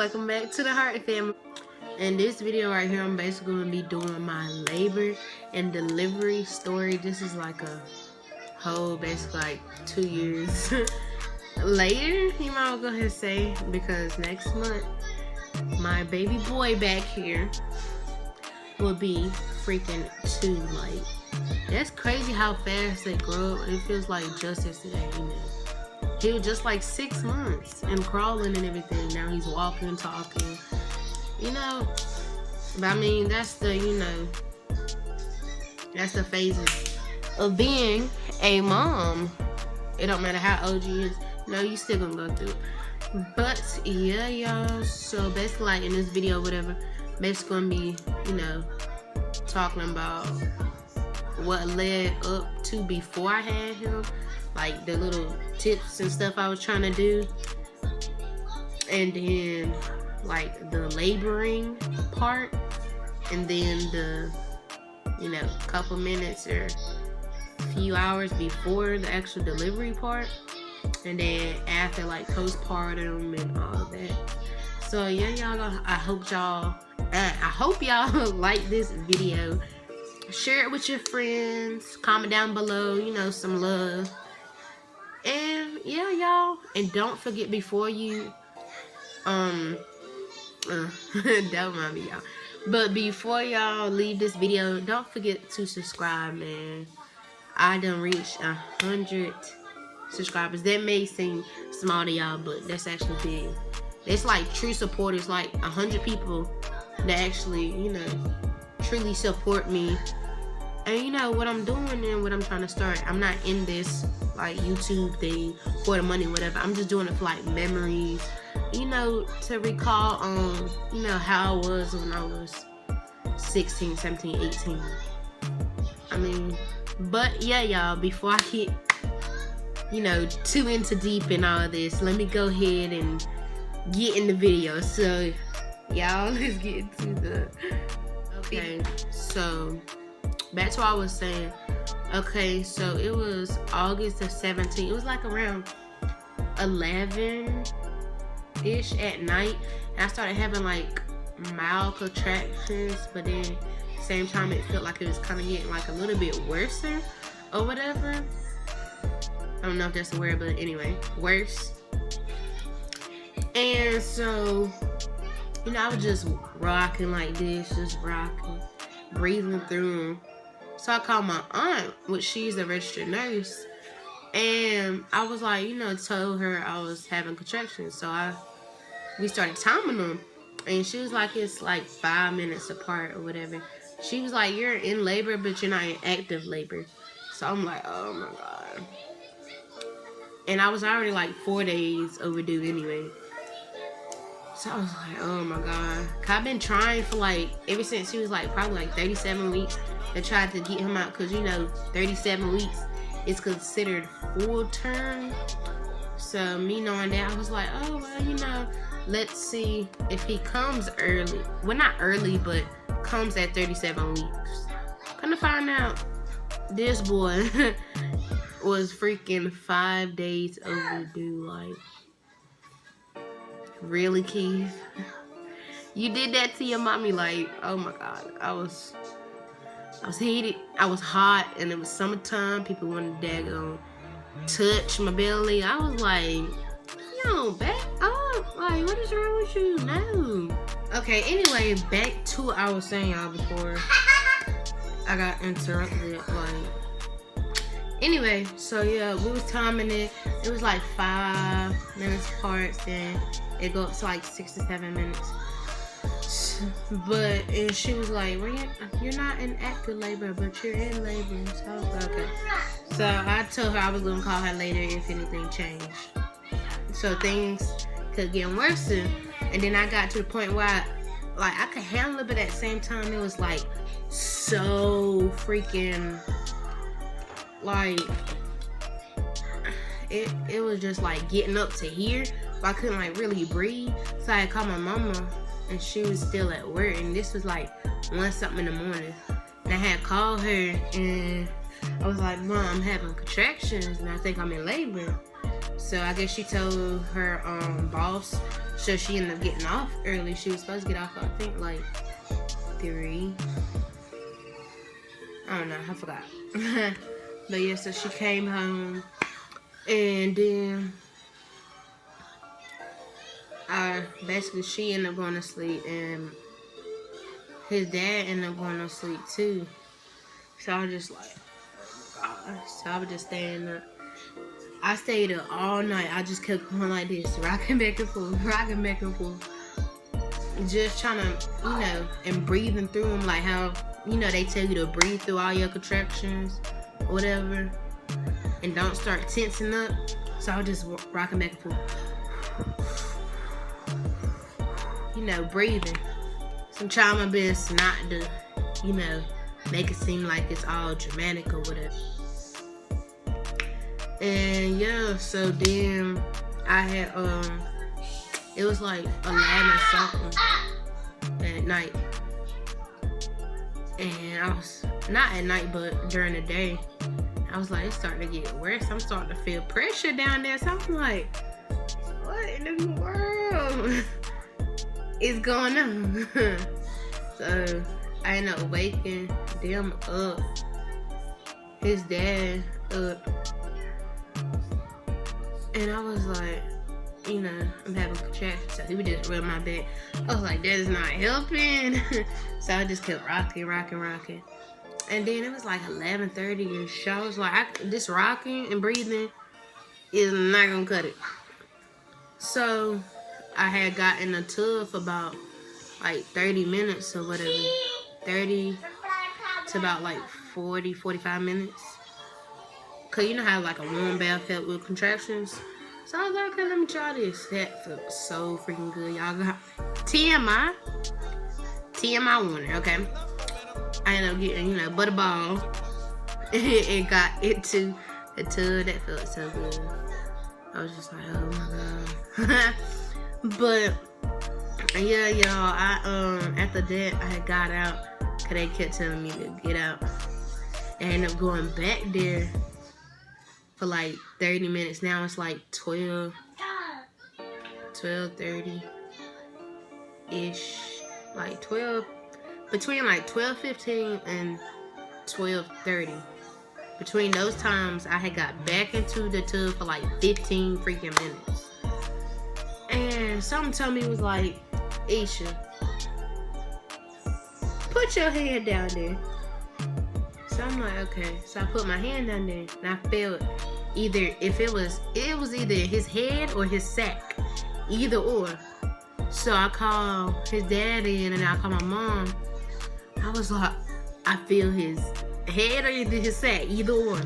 welcome back to the Heart family. In this video right here, I'm basically going to be doing my labor and delivery story. This is like a whole, basically like 2 years later, you might go ahead and say, because next month, my baby boy back here will be freaking 2. Like, that's crazy how fast they grow up. It feels like just yesterday, you know. He was just like 6 months and crawling and everything. Now he's walking, talking, you know. But I mean, that's the, you know, that's the phases of being a mom. It don't matter how old you is, no, you still gonna go through it. But yeah, y'all. So basically, like in this video, whatever, basically gonna be, you know, talking about what led up to before I had him. Like the little tips and stuff I was trying to do, and then like the laboring part, and then the, you know, couple minutes or few hours before the actual delivery part, and then after, like postpartum and all of that. So yeah, y'all, I hope y'all like this video. Share it with your friends, comment down below, you know, some love. And yeah, y'all, and don't forget, before you don't mind me, y'all, but before y'all leave this video, don't forget to subscribe, man. I done reached 100 subscribers. That may seem small to y'all, but that's actually big. It's like true supporters, like 100 people that actually, you know, truly support me and you know what I'm doing and what I'm trying to start. I'm not in this like YouTube thing for the money, whatever. I'm just doing it for like memories, you know, to recall you know, how I was when I was 16, 17, 18. I mean, but yeah, y'all, before I get, you know, too into deep and all this, let me go ahead and get in the video. So y'all, let's get into the okay. So back to what I was saying. Okay, so it was August the 17th. It was like around 11-ish at night. And I started having like mild contractions, but then at the same time it felt like it was kind of getting like a little bit worse or whatever. I don't know if that's a word, but anyway, worse. And so, you know, I was just rocking like this, just rocking, breathing through them. So I called my aunt, which she's a registered nurse, and I was like, you know, told her I was having contractions. So we started timing them, and she was like, it's like 5 minutes apart or whatever. She was like, you're in labor, but you're not in active labor. So I'm like, oh my God. And I was already like 4 days overdue anyway. So I was like, oh my God. I've been trying for like, ever since he was like probably like 37 weeks. I tried to get him out because, you know, 37 weeks is considered full term. So me knowing that, I was like, oh, well, you know, let's see if he comes early. Well, not early, but comes at 37 weeks. Gonna find out this boy was freaking 5 days overdue. Like, really, Keith? You did that to your mommy? Like, oh my God. I was heated, I was hot, and it was summertime. People wanted to daggone touch my belly. I was like, yo, back up. Like, what is wrong with you? No. Okay, anyway, back to what I was saying, y'all, before I got interrupted. Like, anyway, so yeah, we was timing it. It was like 5 minutes apart, then it go up to like 6 to 7 minutes. But and she was like, well, you're not in active labor, but you're in labor. So I was like, okay. So I told her I was gonna call her later if anything changed. So things could get worse. And then I got to the point where I could handle it, but at the same time it was like so freaking like it was just like getting up to here, but I couldn't like really breathe. So I called my mama, and she was still at work, and this was like 1 something in the morning. And I had called her, and I was like, Mom, I'm having contractions, and I think I'm in labor. So I guess she told her boss, so she ended up getting off early. She was supposed to get off, I think, like 3. I don't know, I forgot. But yeah, so she came home, and then basically she ended up going to sleep, and his dad ended up going to sleep too. So I was just like, oh my gosh. So I was just staying up. I stayed up all night. I just kept going like this, rocking back and forth, rocking back and forth. Just trying to, you know, and breathing through them, like how, you know, they tell you to breathe through all your contractions, whatever, and don't start tensing up. So I was just rocking back and forth, you know, breathing. So I'm trying my best not to, you know, make it seem like it's all dramatic or whatever. And yeah, so then I had it was like 11 something at night, and I was not at night but during the day. I was like, it's starting to get worse. I'm starting to feel pressure down there. So I'm like, what in the world is going on? So I ended up waking them up, his dad up, and I was like, you know, I'm having contractions. So he would just rub my back. I was like, that is not helping. So I just kept rocking. And then it was like 11:30ish. I was like, this rocking and breathing is not gonna cut it. So I had got in the tub for about like 30 minutes or whatever. 30 to about like 40, 45 minutes. Cause you know how like a warm bath help with contractions. So I was like, okay, let me try this. That felt so freaking good. Y'all got TMI warning, okay? I ended up getting, you know, butterball. It got into the tub. That felt so good. I was just like, oh my god. But yeah, y'all, after that I had got out, cause they kept telling me to get out. I ended up going back there for like 30 minutes. Now it's like 12:30-ish. Like 12, between like 12:15 and 12:30. Between those times, I had got back into the tub for like 15 freaking minutes. And something told me, was like, Isha, put your hand down there. So I'm like, okay. So I put my hand down there, and I felt either, if it was either his head or his sack, either or. So I called his dad in, and I called my mom. I was like, I feel his head or either his sack, either or.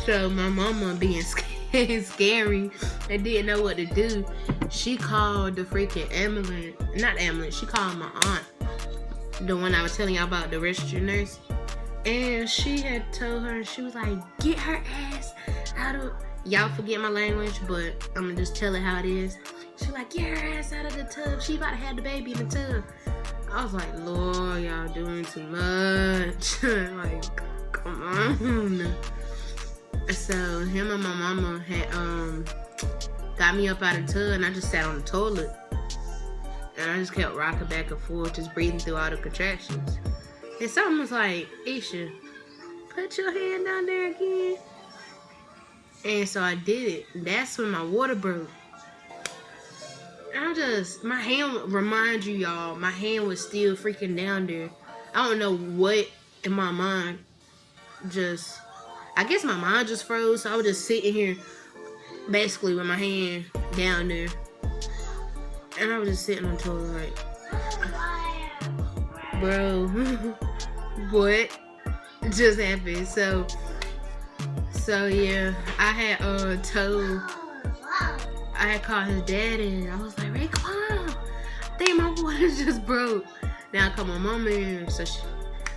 So my mama, being scary and didn't know what to do, she called the freaking ambulance. Not ambulance, she called my aunt, the one I was telling y'all about, the registered nurse. And she had told her, she was like, get her ass out of, y'all forget my language, but I'm gonna just tell it how it is. She like, get her ass out of the tub. She about to have the baby in the tub. I was like, Lord, y'all doing too much. Like, come on. So him and my mama had got me up out of the tub, and I just sat on the toilet. And I just kept rocking back and forth, just breathing through all the contractions. And something was like, Isha, put your hand down there again. And so I did it. That's when my water broke. My hand, remind you y'all, my hand was still freaking down there. I don't know what in my mind I guess my mind just froze. So I was just sitting here basically with my hand down there. And I was just sitting on the toilet like, bro, what just happened? So yeah, I had called his dad in. I was like, Ray, come on. I think my water just broke. Now I called my mama in. So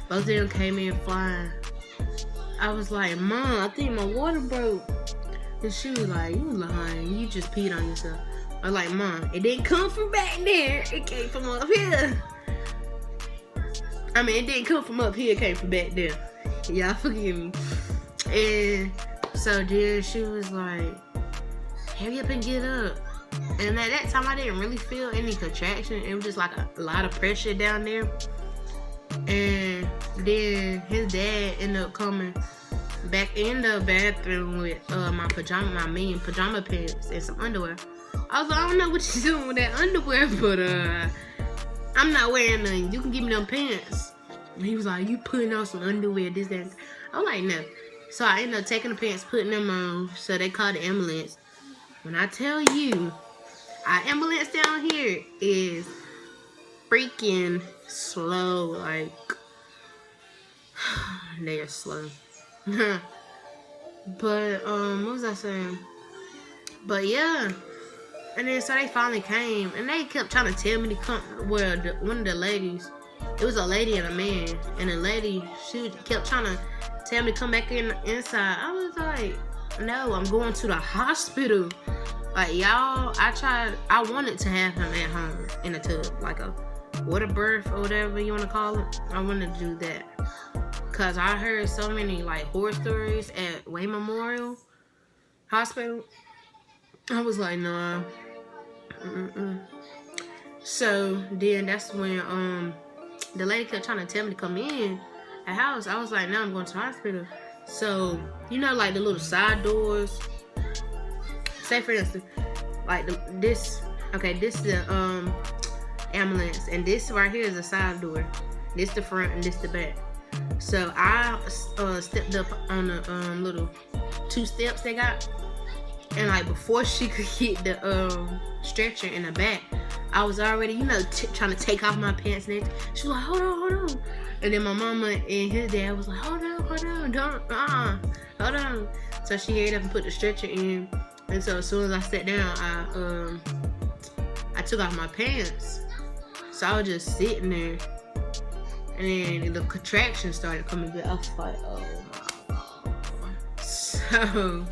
both of them came in flying. I was like, Mom, I think my water broke. And she was like, you lying. You just peed on yourself. I was like, Mom, it didn't come from back there. It came from up here. I mean, it didn't come from up here. It came from back there. Y'all forgive me. And so then she was like, hurry up and get up. And at that time, I didn't really feel any contraction. It was just like a lot of pressure down there. And then his dad ended up coming back in the bathroom with my main pajama pants and some underwear. I was like, I don't know what you're doing with that underwear, but I'm not wearing none. You can give me them pants. And he was like, you putting on some underwear, this, that. I was like, no. So I ended up taking the pants, putting them on. So they called the ambulance. When I tell you, our ambulance down here is freaking slow. Like, they're slow. But what was I saying? But yeah, and then so they finally came, and they kept trying to tell me to come. Well, one of the ladies, it was a lady and a man, and the lady, she kept trying to tell me to come back inside. I was like, no, I'm going to the hospital. Like, y'all, I wanted to have him at home in a tub, like a water birth or whatever you want to call it. I wanted to do that. Because I heard so many, like, horror stories at Wayne Memorial Hospital. I was like, nah. So, then that's when, the lady kept trying to tell me to come in the house. I was like, no, I'm going to the hospital. So, you know, like, the little side doors. Say, for instance, like, this is the, ambulance. And this right here is the side door. This the front and this the back. So I stepped up on the little 2 steps they got, and like before she could get the stretcher in the back, I was already, you know, trying to take off my pants and everything. She was like, hold on. And then my mama and his dad was like, hold on, don't, hold on. So she hurried up and put the stretcher in, and so as soon as I sat down, I took off my pants. So I was just sitting there. And then the contractions started coming back. I was like, oh my God. So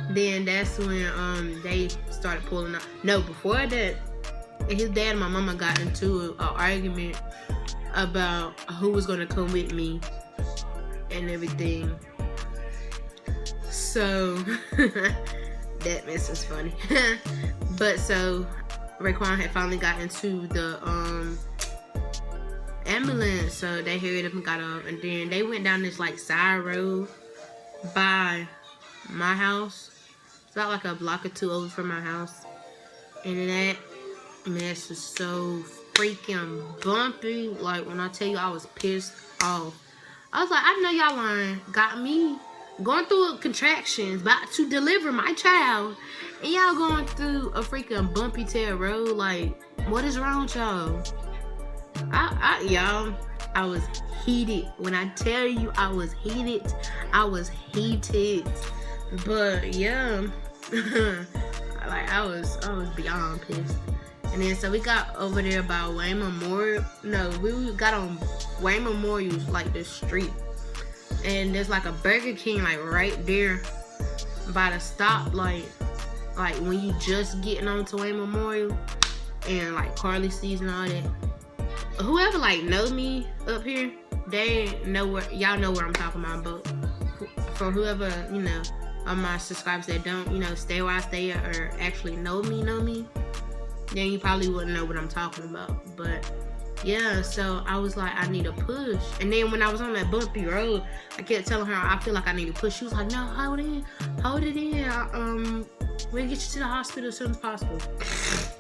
then that's when they started pulling out. No, before that, his dad and my mama got into an argument about who was gonna come with me and everything. So that mess was funny. But so Raekwon had finally got into the ambulance, so they hurried up and got up, and then they went down this like side road by my house. It's about like a block or 2 over from my house, and that mess was so freaking bumpy. Like, when I tell you, I was pissed off. I was like, I know y'all lying. Got me going through contractions, about to deliver my child, and y'all going through a freaking bumpy tail road. Like, what is wrong with y'all? Y'all, I was heated. When I tell you I was heated, I was heated. But yeah, like I was beyond pissed. And then so we got over there by Wayne Memorial. No, we got on Wayne Memorial, like the street. And there's like a Burger King like right there by the stoplight. Like when you just getting onto Wayne Memorial and like Carly sees and all that. Whoever like know me up here, they know where, y'all know where I'm talking about. But for whoever, you know, of my subscribers that don't, you know, stay where I stay or actually know me, then you probably wouldn't know what I'm talking about. But yeah, so I was like, I need a push. And then when I was on that bumpy road, I kept telling her I feel like I need a push. She was like, no, hold it in. We'll get you to the hospital as soon as possible.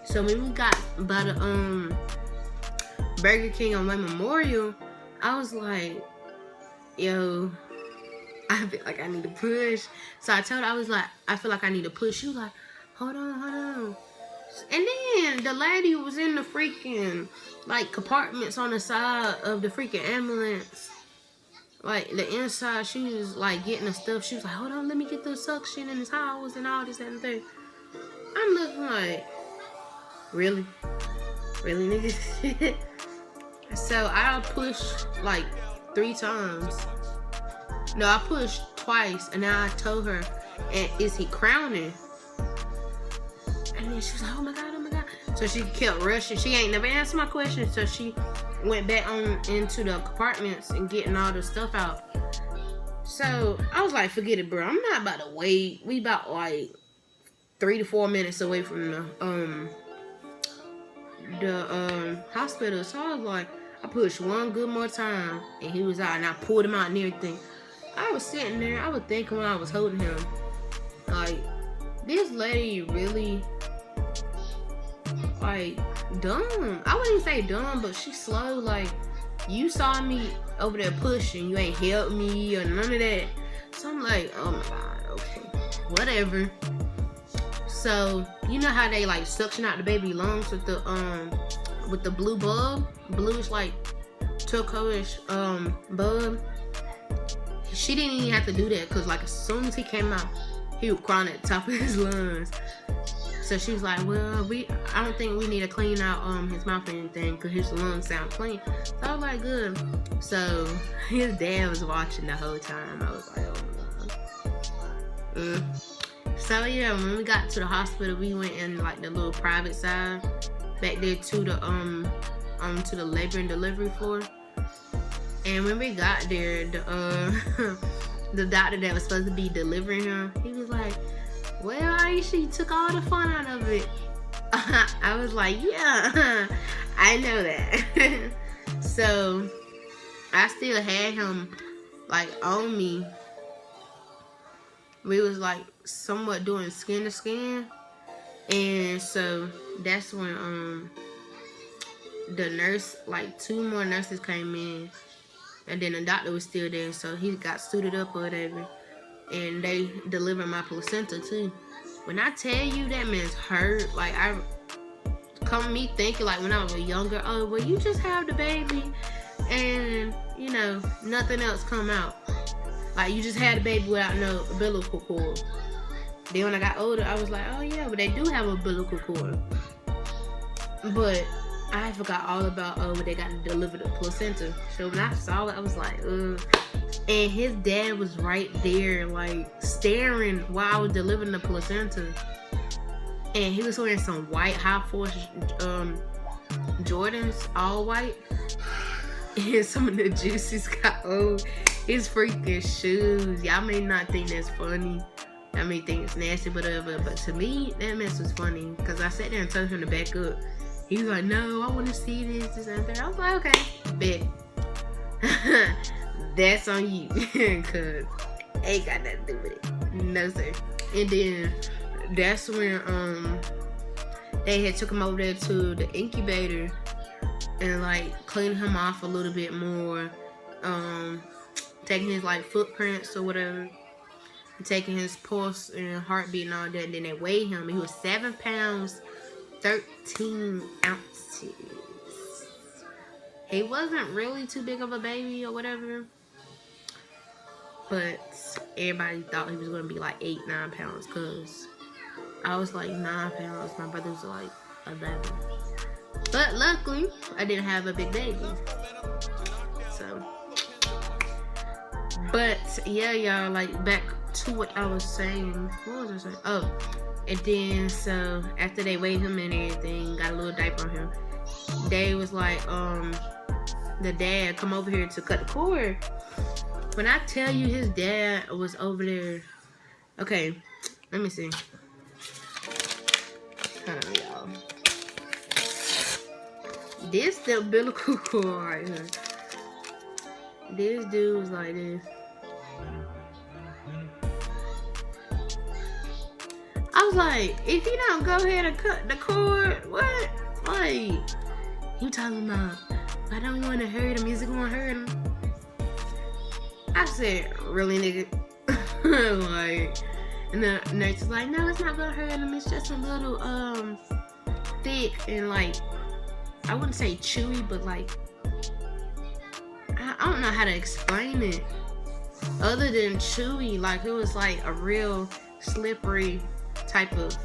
So when we got by the Burger King on Wayne Memorial, I was like, yo, I feel like I need to push. So I told her, I was like, I feel like I need to push. She was like, hold on. And then the lady was in the freaking like compartments on the side of the freaking ambulance. Like the inside, she was like getting the stuff. She was like, hold on, let me get the suction and the towels and all this and that. I'm looking like, really nigga? So I pushed like 3 times. No, I pushed twice, and then I told her, and is he crowning? And then she was like, oh my god. So she kept rushing. She ain't never answered my question, so she went back on into the compartments and getting all the stuff out. So I was like, forget it, bro. I'm not about to wait. We about like 3 to 4 minutes away from the hospital. So I was like, I pushed one good more time, and he was out, and I pulled him out and everything. I was sitting there, I was thinking when I was holding him, like, this lady really, like, dumb. I wouldn't even say dumb, but she's slow. Like, you saw me over there pushing, you ain't helped me or none of that. So I'm like, oh my God, okay, whatever. So you know how they like suction out the baby lungs with the blue bulb, bluish like turquoise bulb. She didn't even have to do that, because like as soon as he came out, he was crying at the top of his lungs. So she was like, well, I don't think we need to clean out his mouth or anything, because his lungs sound clean. So I was like, good. So his dad was watching the whole time. I was like, oh my God. So yeah, when we got to the hospital, we went in like the little private side back there to the labor and delivery floor. And when we got there, the doctor that was supposed to be delivering him, he was like, well, Aisha, you took all the fun out of it. I was like, yeah, I know that. So I still had him like on me. We was like somewhat doing skin to skin, and so that's when the nurse, like 2 more nurses came in, and then the doctor was still there, so he got suited up or whatever, and they delivered my placenta too. When I tell you that man's hurt, like me thinking like when I was younger, oh well, you just have the baby and you know nothing else come out. Like, you just had a baby without no umbilical cord. Then when I got older, I was like, oh yeah, but they do have an umbilical cord. But I forgot all about, when they got to deliver the placenta. So when I saw it, I was like, ugh. And his dad was right there, like, staring while I was delivering the placenta. And he was wearing some white high force Jordans, all white. And some of the juices got old. His freaking shoes. Y'all may not think that's funny. I may think it's nasty, whatever. But to me, that mess was funny. Because I sat there and told him to back up. He was like, no, I want to see this and that. I was like, okay, bet. That's on you. Because ain't got nothing to do with it. No, sir. And then that's when they had took him over there to the incubator and like cleaned him off a little bit more. Taking his like footprints or whatever, taking his pulse and heartbeat and all that. And then they weighed him. He was 7 pounds 13 ounces. He wasn't really too big of a baby or whatever, but everybody thought he was gonna be like 8-9 pounds, cause I was like 9 pounds. My brother was like 11. But luckily, I didn't have a big baby. So. But yeah, y'all, like back to what I was saying. What was I saying? Oh, and then so after they weighed him and everything, got a little diaper on him, they was like, the dad come over here to cut the cord. When I tell you his dad was over there, okay, let me see. Hold on, y'all. This the umbilical cord right here. This dude was like this. I was like, if you don't go ahead and cut the cord, what? Like, you talking about, I don't want to hurt him, is it gonna hurt him? I said, really, nigga? Like, and the nurse was like, no, it's not gonna hurt him, it's just a little, thick and like, I wouldn't say chewy, but like, I don't know how to explain it other than chewy. Like, it was like a real slippery type of,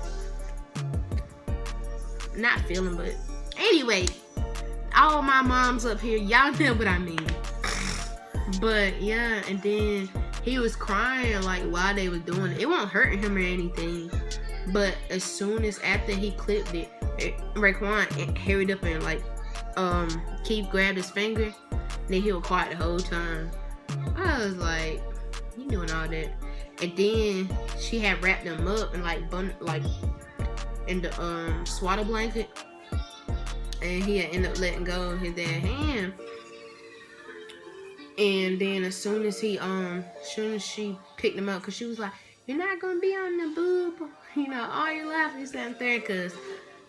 not feeling, but anyway, all my moms up here, y'all know what I mean. But yeah, and then he was crying like while they was doing it. It won't hurt him or anything, but as soon as after he clipped it, Raekwon hurried up and like Keith grabbed his finger. Then he was quiet the whole time. I was like, you doing all that? And then she had wrapped him up and like in the swaddle blanket, and he had ended up letting go of his dad's hand. And then as soon as she picked him up, cause she was like, "You're not gonna be on the boob, you know, all your life." He sat there, cause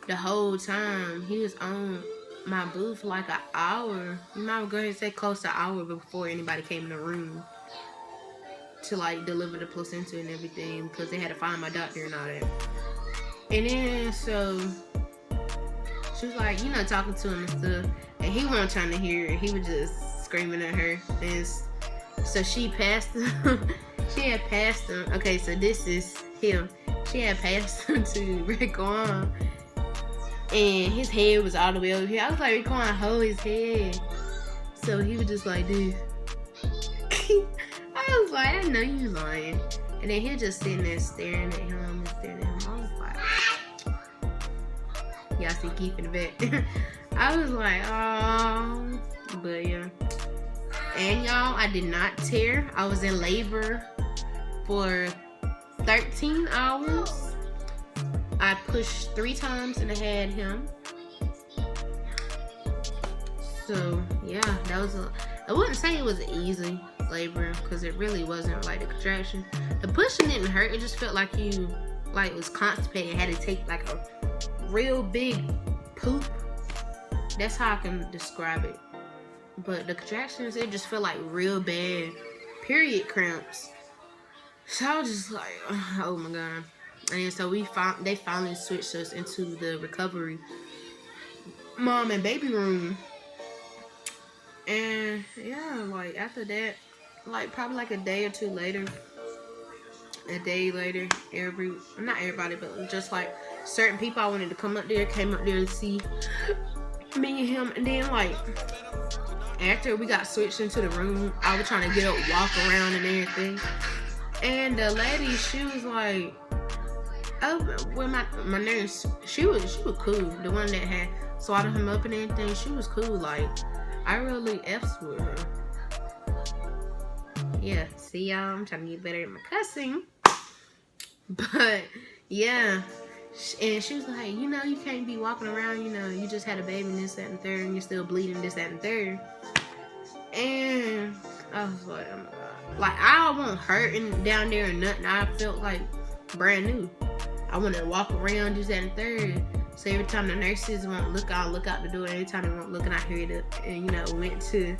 the whole time he was on my boob for like an hour. You might go ahead and say close to an hour before anybody came in the room to like deliver the placenta and everything, because they had to find my doctor and all that. And then so she was like, you know, talking to him and stuff, and he wasn't trying to hear it. He was just screaming at her. And so she passed him. She had passed him. Okay, so this is him. She had passed him to Raekwon, and his head was all the way over here. I was like, Raekwon, hold his head. So he was just like this. I was like, I know you lying. And then he was just sitting there staring at him and staring at him. I was like, y'all see Keith in the back. I was like, oh, but yeah. And y'all, I did not tear. I was in labor for 13 hours. I pushed 3 times and I had him. So yeah, that was I wouldn't say it was easy labor, because it really wasn't. Like the contraction, the pushing didn't hurt. It just felt like you was constipated, had to take like a real big poop. That's how I can describe it. But the contractions, it just felt like real bad period cramps. So I was just like, oh my god. And so they finally switched us into the recovery mom and baby room. And yeah, like after that, like probably like a day or two later, not everybody, but just like certain people I wanted to come up there, came up there to see me and him. And then like after we got switched into the room, I was trying to get up, walk around and everything. And the lady, she was like, oh, well, my nurse, she was cool. The one that had swaddled him up and everything, she was cool. Like, I really F's with her. Yeah, see y'all, I'm trying to get better at my cussing. But yeah, and she was like, you know, you can't be walking around, you know, you just had a baby and this, that, and third, and you're still bleeding this, that, and third. And I was like, oh my god. Like, I wasn't hurting down there or nothing. I felt like brand new. I wanted to walk around, this, that, and third. So every time the nurses won't look out the door. Every time they won't look, and I heard it, and you know, went to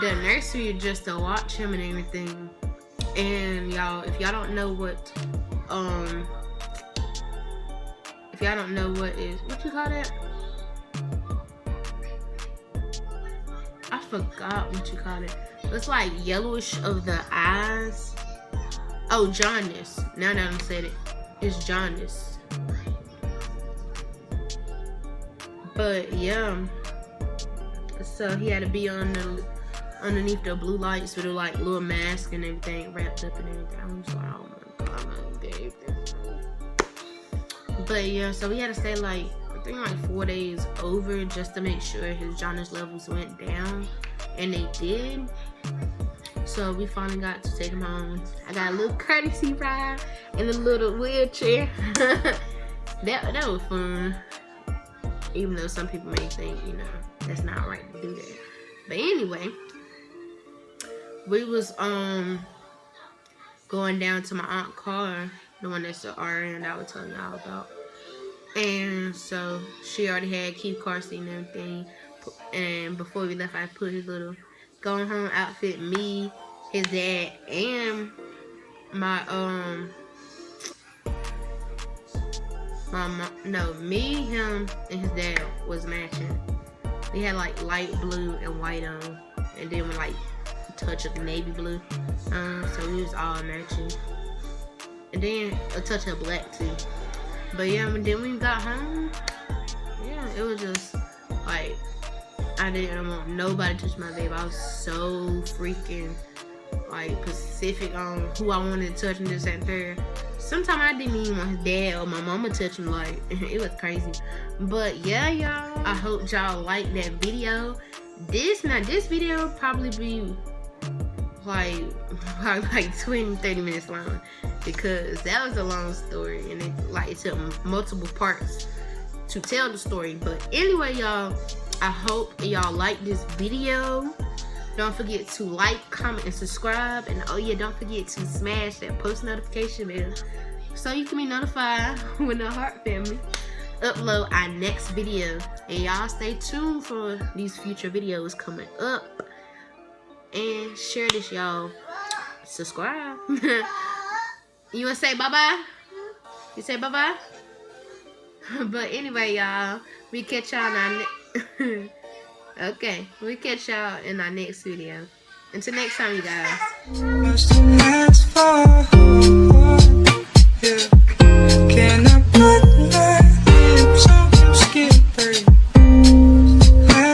the nursery just to watch him and everything. And y'all, if y'all don't know what is, what you call that? I forgot what you call it. It's like yellowish of the eyes. Oh, jaundice. Now that I said it, it's jaundice. But yeah, so he had to be underneath the blue lights with a like little mask and everything wrapped up and everything. I was like, oh my god, my baby. But yeah, so we had to stay like, I think like 4 days over just to make sure his jaundice levels went down, and they did. So we finally got to take him home. I got a little courtesy ride in a little wheelchair. that was fun. Even though some people may think, you know, that's not right to do that. But anyway, we was going down to my aunt's car, the one that's the RN that I was telling y'all about. And so she already had Keith car seat and everything. And before we left, I put his little going home outfit, me, his dad, and my me, him, and his dad was matching. They had like light blue and white on, and then with like a touch of navy blue. So we was all matching, and then a touch of black too. But yeah, and then when we got home, yeah, it was just like I didn't want nobody to touch my baby. I was so freaking like specific on who I wanted to touch and this and that. Sometimes I didn't even want his dad or my mama touch him. Like, it was crazy. But yeah, y'all, I hope y'all like that video. This video probably be like 20-30 minutes long. because that was a long story and it took multiple parts to tell the story. But anyway, y'all, I hope y'all like this video. Don't forget to like, comment, and subscribe. And oh yeah, don't forget to smash that post notification bell so you can be notified when the Hart family upload our next video. And y'all stay tuned for these future videos coming up. And share this, y'all. Subscribe. You wanna say bye-bye? You say bye-bye? But anyway, y'all, we catch y'all in our okay, we catch y'all in our next video. Until next time, you guys.